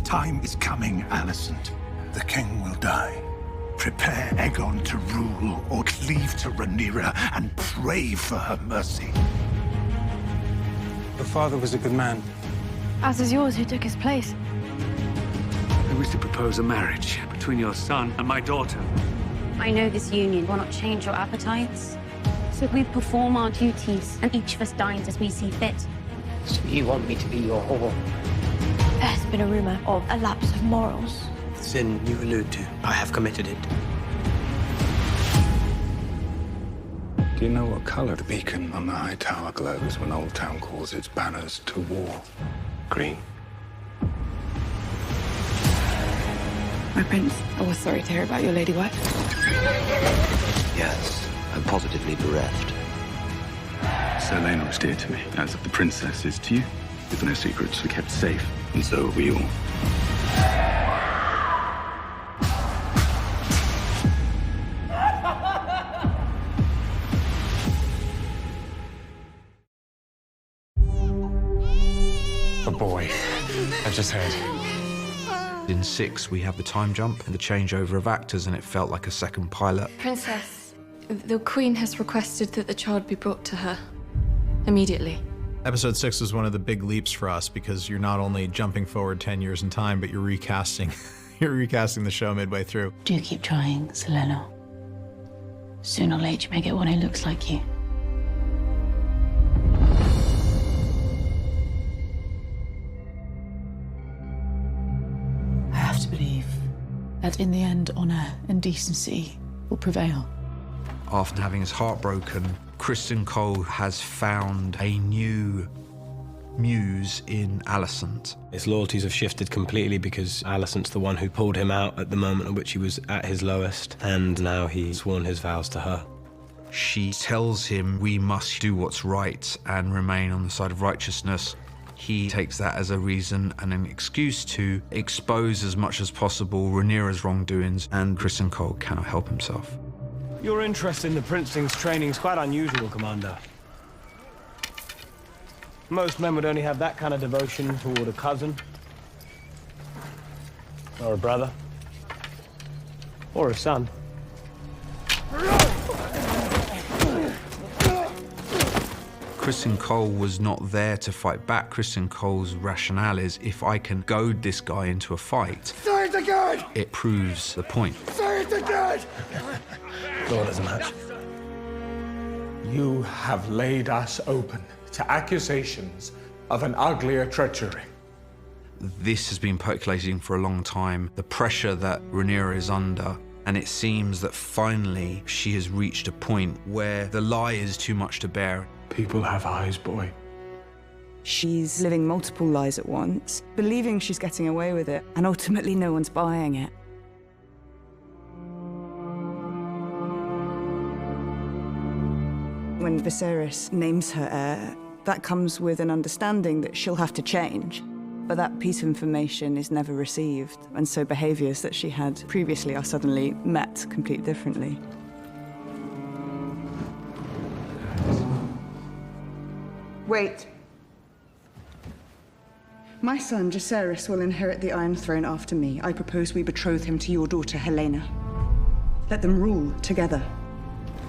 time is coming, Alicent. The king will die. Prepare Aegon to rule or cleave to Rhaenyra and pray for her mercy. Your father was a good man. As is yours, who took his place. I wish to propose a marriage between your son and my daughter. I know this union will not change your appetites. So we perform our duties, and each of us dines as we see fit. So you want me to be your whore? There's been a rumor of a lapse of morals. The sin you allude to, I have committed it. Do you know what color the beacon on the high tower glows when Old Town calls its banners to war? Green. My prince, I was sorry to hear about your lady wife. Yes, I'm positively bereft. Selena was dear to me, as if the princess is to you. If no secrets were kept safe, and so are we all. A boy. I just heard. In 6, we have the time jump and the changeover of actors, and it felt like a second pilot. Princess, the Queen has requested that the child be brought to her immediately. Episode 6 was one of the big leaps for us because you're not only jumping forward 10 years in time, but you're recasting the show midway through. Do keep trying, Selena. Sooner or later, you may get one who looks like you. I have to believe that in the end, honor and decency will prevail. After having his heart broken, Kristen Cole has found a new muse in Alicent. His loyalties have shifted completely because Alicent's the one who pulled him out at the moment at which he was at his lowest, and now he's sworn his vows to her. She tells him we must do what's right and remain on the side of righteousness. He takes that as a reason and an excuse to expose as much as possible Rhaenyra's wrongdoings, and Kristen Cole cannot help himself. Your interest in the Princeling's training is quite unusual, Commander. Most men would only have that kind of devotion toward a cousin, or a brother, or a son. Kristen Cole was not there to fight back. Kristen Cole's rationale is, if I can goad this guy into a fight, Say it again! it proves the point. Say it again! Lord as a match. You have laid us open to accusations of an uglier treachery. This has been percolating for a long time, the pressure that Rhaenyra is under, and it seems that finally she has reached a point where the lie is too much to bear. People have eyes, boy. She's living multiple lies at once, believing she's getting away with it, and ultimately no one's buying it. When Viserys names her heir, that comes with an understanding that she'll have to change. But that piece of information is never received, and so behaviours that she had previously are suddenly met completely differently. Wait. My son, Jacaerys, will inherit the Iron Throne after me. I propose we betroth him to your daughter, Helena. Let them rule together.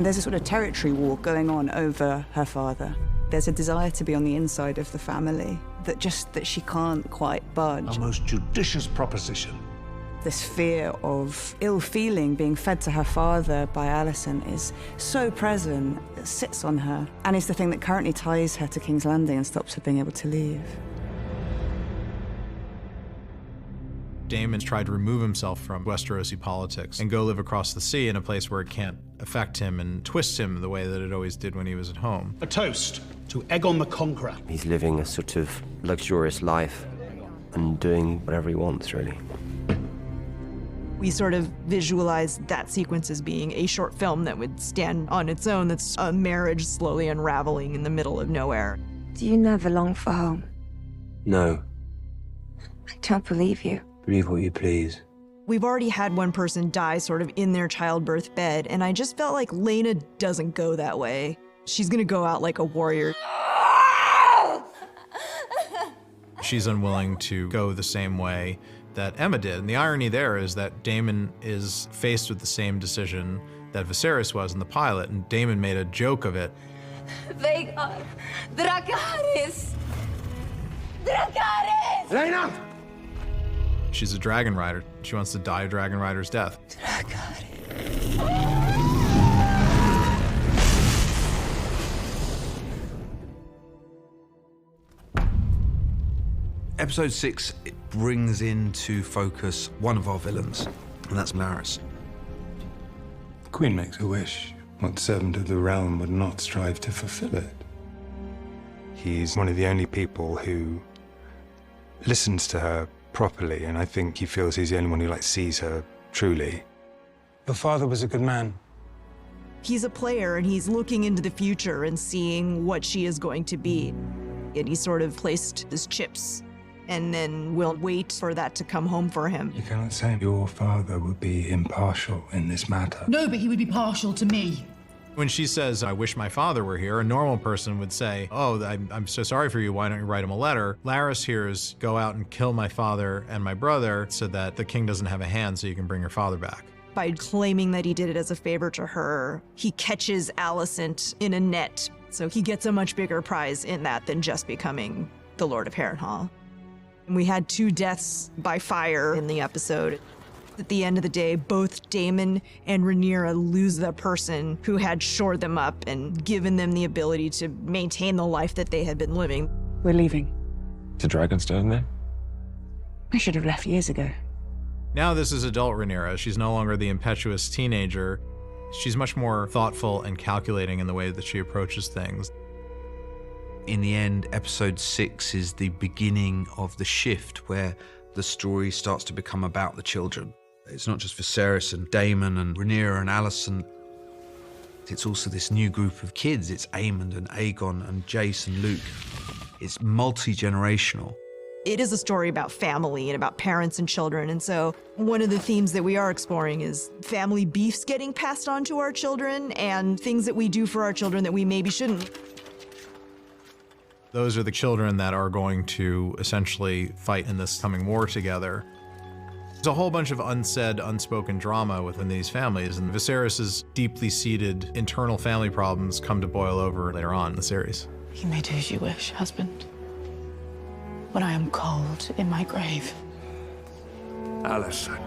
There's a sort of territory war going on over her father. There's a desire to be on the inside of the family, that she can't quite budge. A most judicious proposition. This fear of ill feeling being fed to her father by Alicent is so present, it sits on her, and is the thing that currently ties her to King's Landing and stops her being able to leave. Daemon's tried to remove himself from Westerosi politics and go live across the sea in a place where it can't affect him and twist him the way that it always did when he was at home. A toast to Aegon the Conqueror. He's living a sort of luxurious life and doing whatever he wants, really. We sort of visualized that sequence as being a short film that would stand on its own, that's a marriage slowly unraveling in the middle of nowhere. Do you never long for home? No. I don't believe you. Believe what you please. We've already had one person die sort of in their childbirth bed, and I just felt like Lena doesn't go that way. She's gonna go out like a warrior. She's unwilling to go the same way that Emma did. And the irony there is that Daemon is faced with the same decision that Viserys was in the pilot, and Daemon made a joke of it. Vhagar, Dracarys! Dracarys! Lena! She's a dragon rider. She wants to die a dragon rider's death. Episode 6, it brings into focus one of our villains, and that's Larys. The Queen makes a wish. What servant of the realm would not strive to fulfill it? He's one of the only people who listens to her properly, and I think he feels he's the only one who sees her truly. Your father was a good man. He's a player, and he's looking into the future and seeing what she is going to be. And he sort of placed his chips, and then we'll wait for that to come home for him. You cannot say your father would be impartial in this matter. No, but he would be partial to me. When she says, I wish my father were here, a normal person would say, oh, I'm so sorry for you, why don't you write him a letter? Larys hears, go out and kill my father and my brother so that the king doesn't have a hand so you can bring your father back. By claiming that he did it as a favor to her, he catches Alicent in a net. So he gets a much bigger prize in that than just becoming the Lord of Harrenhal. We had 2 deaths by fire in the episode. At the end of the day, both Daemon and Rhaenyra lose the person who had shored them up and given them the ability to maintain the life that they had been living. We're leaving. To Dragonstone, then? I should have left years ago. Now this is adult Rhaenyra. She's no longer the impetuous teenager. She's much more thoughtful and calculating in the way that she approaches things. In the end, episode 6 is the beginning of the shift where the story starts to become about the children. It's not just Viserys and Daemon and Rhaenyra and Alicent. It's also this new group of kids. It's Aemond and Aegon and Jace and Luke. It's multi-generational. It is a story about family and about parents and children. And so one of the themes that we are exploring is family beefs getting passed on to our children and things that we do for our children that we maybe shouldn't. Those are the children that are going to essentially fight in this coming war together. There's a whole bunch of unsaid, unspoken drama within these families, and Viserys' deeply seated internal family problems come to boil over later on in the series. You may do as you wish, husband. When I am cold in my grave. Alicent.